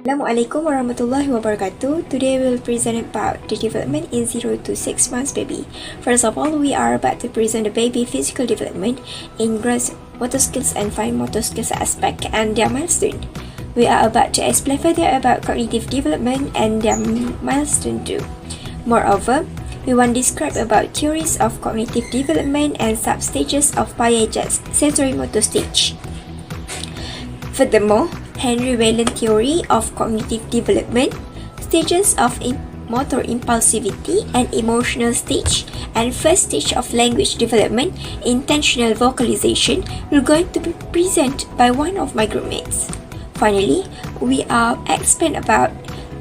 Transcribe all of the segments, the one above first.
Assalamualaikum warahmatullahi wabarakatuh. Today we'll present about the development in 0 to 6 months baby. First of all, we are about to present the baby physical development in gross motor skills and fine motor skills aspect and their milestone. We are about to explain further about cognitive development and their milestone too. Moreover, we want to describe about theories of cognitive development and substages of Piaget's sensory motor stage. Furthermore, Henry Whelan theory of cognitive development, stages of motor impulsivity and emotional stage, and first stage of language development, intentional vocalization, will going to be presented by one of my groupmates. Finally, we are explain about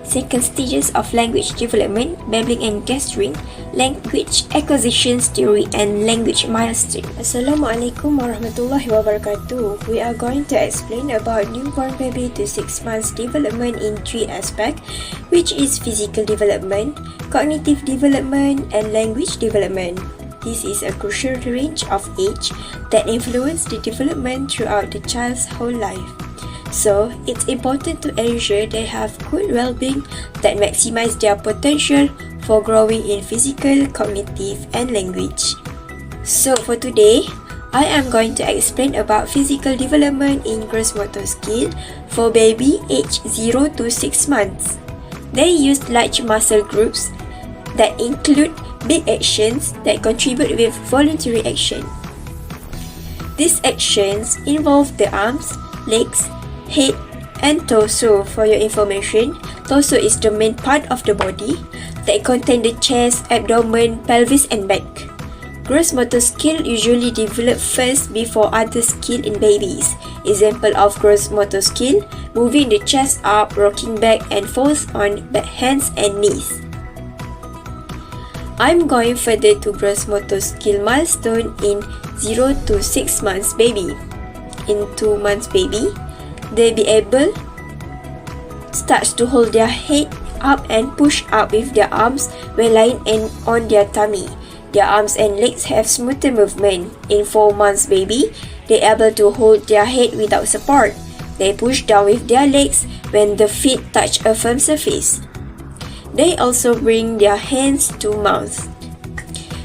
second stages of language development, babbling and gesturing, language acquisitions theory, and language milestone. Assalamualaikum warahmatullahi wabarakatuh. We are going to explain about newborn baby to 6 months development in 3 aspects, which is physical development, cognitive development, and language development. This is a crucial range of age that influence the development throughout the child's whole life. So, it's important to ensure they have good well-being that maximize their potential for growing in physical, cognitive, and language. So, for today, I am going to explain about physical development in gross motor skill for baby aged 0 to 6 months. They use large muscle groups that include big actions that contribute with voluntary action. These actions involve the arms, legs, head, and torso. For your information, torso is the main part of the body that contains the chest, abdomen, pelvis, and back. Gross motor skill usually develop first before other skill in babies. Example of gross motor skill: moving the chest up, rocking back and forth on back hands and knees. I'm going further to gross motor skill milestone in 0 to 6 months baby. In 2 months baby, they be able starts to hold their head up and push up with their arms when lying on their tummy. Their arms and legs have smoother movement. In 4 months baby, they able to hold their head without support. They push down with their legs when the feet touch a firm surface. They also bring their hands to mouth.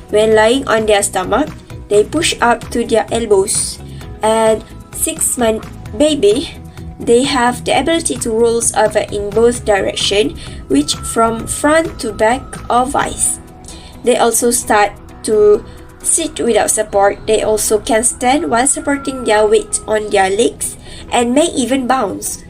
When lying on their stomach, they push up to their elbows. And 6 month baby, they have the ability to roll over in both directions, which from front to back or vice. They also start to sit without support. They also can stand while supporting their weight on their legs and may even bounce.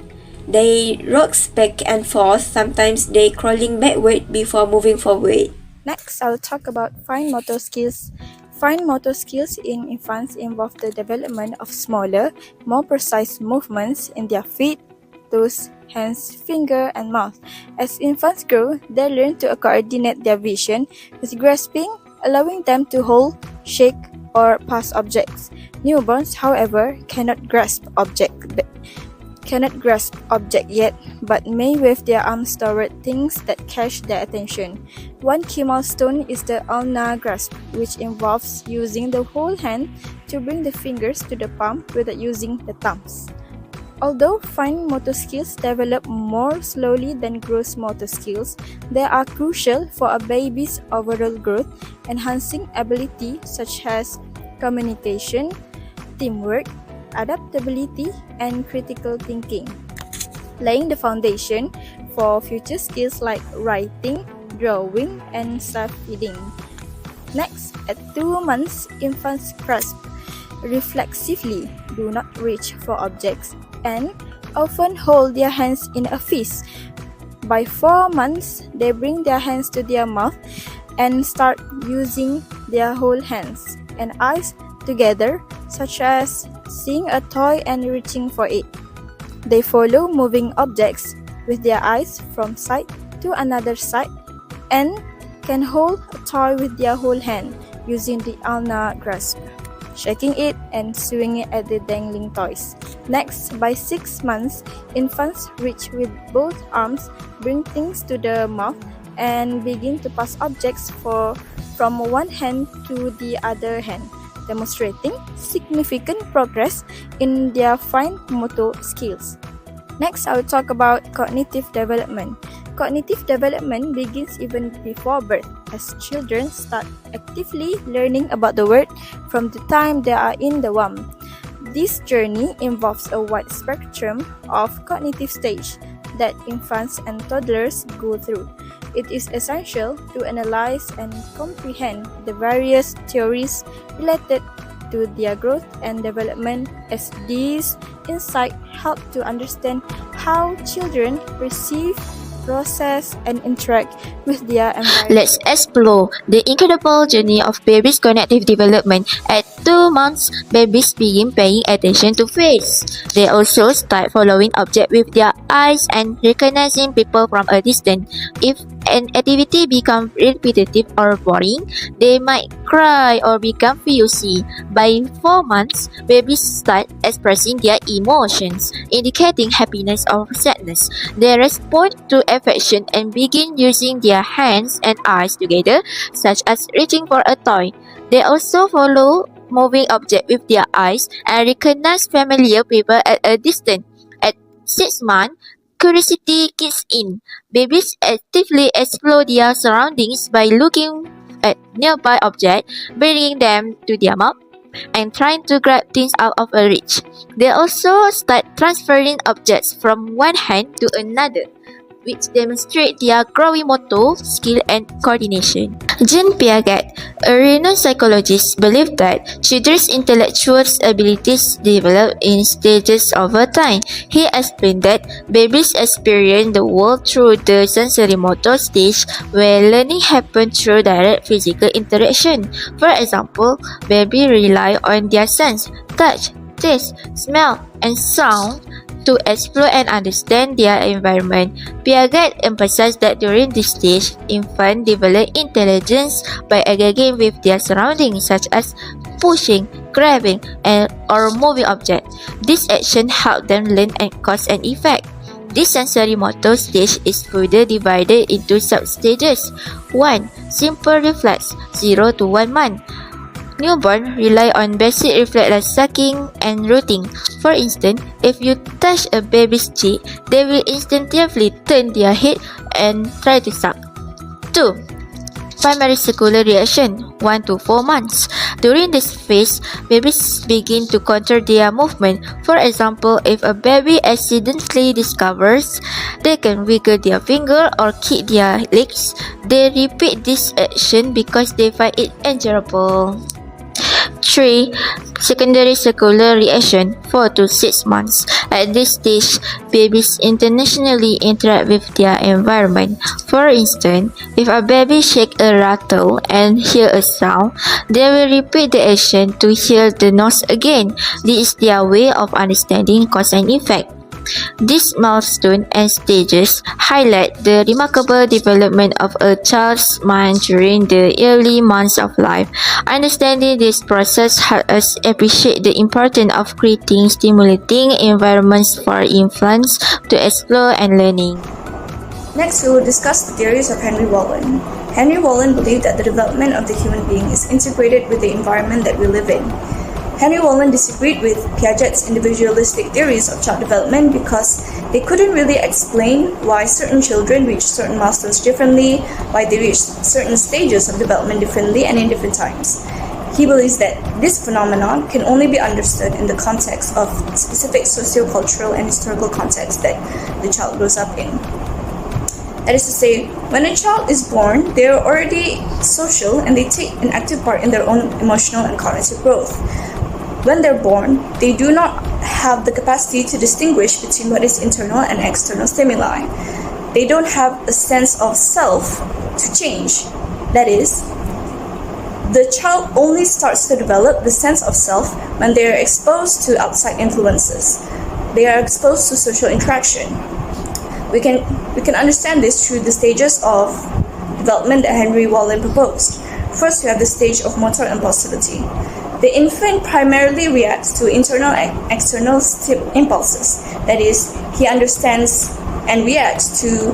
They rock back and forth, sometimes they crawling backward before moving forward. Next, I'll talk about fine motor skills. Fine motor skills in infants involve the development of smaller, more precise movements in their feet, toes, hands, finger, and mouth. As infants grow, they learn to coordinate their vision with grasping, allowing them to hold, shake, or pass objects. Newborns, however, cannot grasp object yet, but may wave their arms toward things that catch their attention. One key milestone is the ulnar grasp, which involves using the whole hand to bring the fingers to the palm without using the thumbs. Although fine motor skills develop more slowly than gross motor skills, they are crucial for a baby's overall growth, enhancing ability such as communication, teamwork, adaptability, and critical thinking, laying the foundation for future skills like writing, drawing, and self-feeding. Next, at 2 months, infants grasp reflexively, do not reach for objects, and often hold their hands in a fist. By 4 months, they bring their hands to their mouth and start using their whole hands and eyes together, such as seeing a toy and reaching for it. They follow moving objects with their eyes from side to another side and can hold a toy with their whole hand using the ulnar grasp, shaking it and swinging it at the dangling toys. Next, by 6 months, infants reach with both arms, bring things to the mouth, and begin to pass objects from one hand to the other hand, demonstrating significant progress in their fine motor skills. Next, I will talk about cognitive development. Cognitive development begins even before birth, as children start actively learning about the world from the time they are in the womb. This journey involves a wide spectrum of cognitive stage that infants and toddlers go through. It is essential to analyze and comprehend the various theories related to their growth and development, as these insights help to understand how children perceive, process, and interact with their environment. Let's explore the incredible journey of baby's cognitive development. At 2 months, babies begin paying attention to face. They also start following objects with their eyes and recognizing people from a distance. If an activity becomes repetitive or boring, they might cry or become fussy. By 4 months, babies start expressing their emotions, indicating happiness or sadness. They respond to affection and begin using their hands and eyes together, such as reaching for a toy. They also follow moving objects with their eyes and recognize familiar people at a distance. At 6 months, curiosity kicks in. Babies actively explore their surroundings by looking at nearby objects, bringing them to their mouth, and trying to grab things out of a reach. They also start transferring objects from one hand to another, which demonstrate their growing motor skill and coordination. Jean Piaget, a renowned psychologist, believed that children's intellectual abilities develop in stages over time. He explained that babies experience the world through the sensory-motor stage, where learning happens through direct physical interaction. For example, babies rely on their sense, touch, taste, smell, and sound to explore and understand their environment. Piaget emphasized that during this stage, infants develop intelligence by engaging with their surroundings, such as pushing, grabbing, or moving objects. This action helps them learn and cause an effect. This sensory motor stage is further divided into sub-stages. 1. Simple reflex, 0 to 1 month. Newborns rely on basic reflexes like sucking and rooting. For instance, if you touch a baby's cheek, they will instinctively turn their head and try to suck. 2. Primary circular reaction, 1 to 4 months. During this phase, babies begin to control their movement. For example, if a baby accidentally discovers they can wiggle their finger or kick their legs, they repeat this action because they find it enjoyable. 3. Secondary circular reaction, 4 to 6 months. At this stage, babies internationally interact with their environment. For instance, if a baby shakes a rattle and hears a sound, they will repeat the action to hear the noise again. This is their way of understanding cause and effect. These milestones and stages highlight the remarkable development of a child's mind during the early months of life. Understanding this process helps us appreciate the importance of creating stimulating environments for infants to explore and learning. Next, we will discuss the theories of Henry Whalen. Henry Whalen believed that the development of the human being is integrated with the environment that we live in. Henry Whalen disagreed with Piaget's individualistic theories of child development because they couldn't really explain why certain children reach certain milestones differently, why they reach certain stages of development differently and in different times. He believes that this phenomenon can only be understood in the context of specific socio-cultural and historical context that the child grows up in. That is to say, when a child is born, they are already social and they take an active part in their own emotional and cognitive growth. When they're born, they do not have the capacity to distinguish between what is internal and external stimuli. They don't have a sense of self to change. That is, the child only starts to develop the sense of self when they are exposed to outside influences. They are exposed to social interaction. We can understand this through the stages of development that Henry Whalen proposed. First, we have the stage of motor impulsivity. The infant primarily reacts to internal and external impulses. That is, he understands and reacts to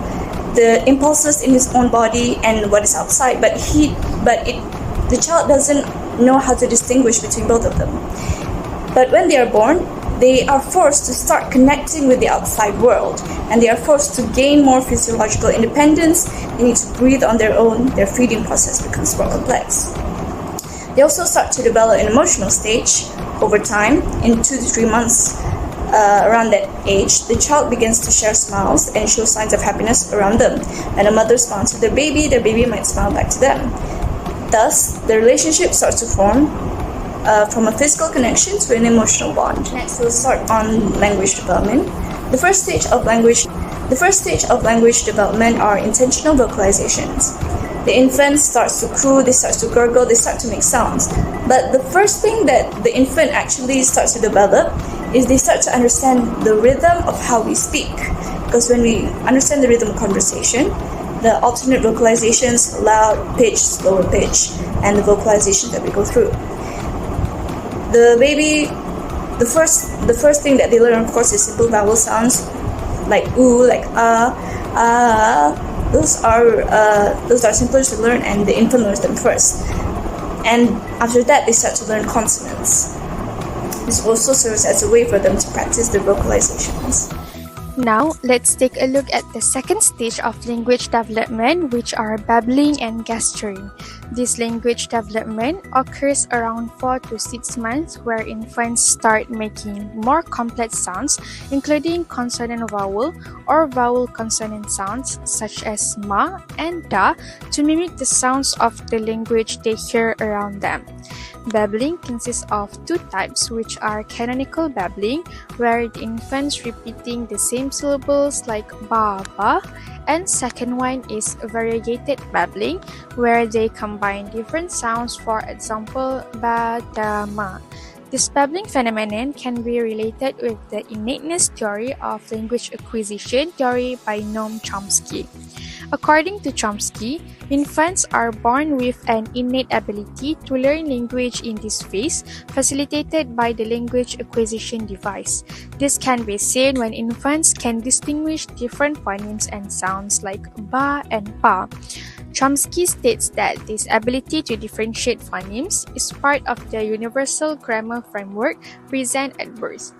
the impulses in his own body and what is outside, but the child doesn't know how to distinguish between both of them. But when they are born, they are forced to start connecting with the outside world, and they are forced to gain more physiological independence. They need to breathe on their own. Their feeding process becomes more complex. They also start to develop an emotional stage over time. In 2 to 3 months, around that age, the child begins to share smiles and show signs of happiness around them. When a mother smiles with their baby might smile back to them. Thus, the relationship starts to form from a physical connection to an emotional bond. Next, we'll start on language development. The first stage of language development are intentional vocalizations. The infant starts to coo, they start to gurgle, they start to make sounds. But the first thing that the infant actually starts to develop is they start to understand the rhythm of how we speak. Because when we understand the rhythm of conversation, the alternate vocalizations, loud pitch, slower pitch, and the vocalizations that we go through. The first thing that they learn, of course, is simple vowel sounds like oo, like those are simpler to learn, and the infant learns them first. And after that, they start to learn consonants. This also serves as a way for them to practice their vocalizations. Now, let's take a look at the second stage of language development, which are babbling and gesturing. This language development occurs around 4 to 6 months, where infants start making more complex sounds, including consonant vowel or vowel consonant sounds such as ma and da, to mimic the sounds of the language they hear around them. Babbling consists of 2 types, which are canonical babbling, where the infant's repeating the same syllables like ba ba, and second one is variegated babbling, where they combine different sounds, for example ba da ma. This babbling phenomenon can be related with the innateness theory of language acquisition theory by Noam Chomsky. According to Chomsky, infants are born with an innate ability to learn language in this phase, facilitated by the language acquisition device. This can be seen when infants can distinguish different phonemes and sounds like ba and pa. Chomsky states that this ability to differentiate phonemes is part of the universal grammar framework present at birth.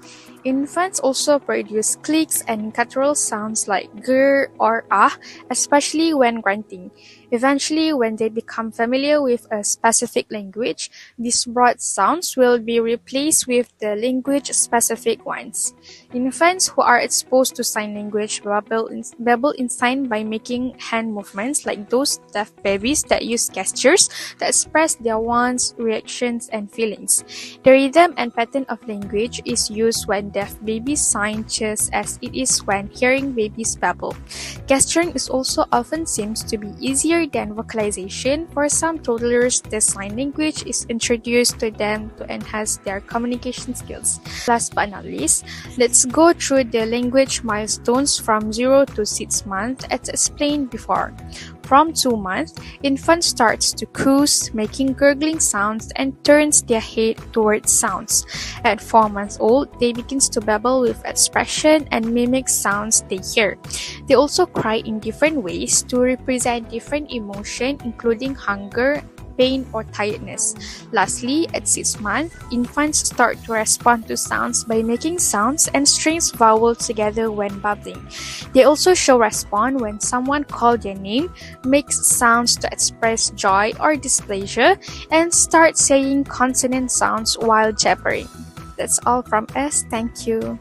Infants also produce clicks and guttural sounds like grr or ah, especially when grunting. Eventually, when they become familiar with a specific language, these broad sounds will be replaced with the language-specific ones. Infants who are exposed to sign language babble in sign by making hand movements, like those deaf babies that use gestures that express their wants, reactions, and feelings. The rhythm and pattern of language is used when deaf babies sign just as it is when hearing babies babble. Gesturing is also often seems to be easier than vocalization. For some toddlers, the sign language is introduced to them to enhance their communication skills. Last but not least, let's go through the language milestones from 0 to 6 months as explained before. From 2 months, infant starts to coo, making gurgling sounds and turns their head towards sounds. At 4 months old, they begin to babble with expression and mimic sounds they hear. They also cry in different ways to represent different emotions, including hunger, pain, or tiredness. Lastly, at 6 months, infants start to respond to sounds by making sounds and strings vowels together when babbling. They also show response when someone calls their name, makes sounds to express joy or displeasure, and start saying consonant sounds while jabbering. That's all from us. Thank you.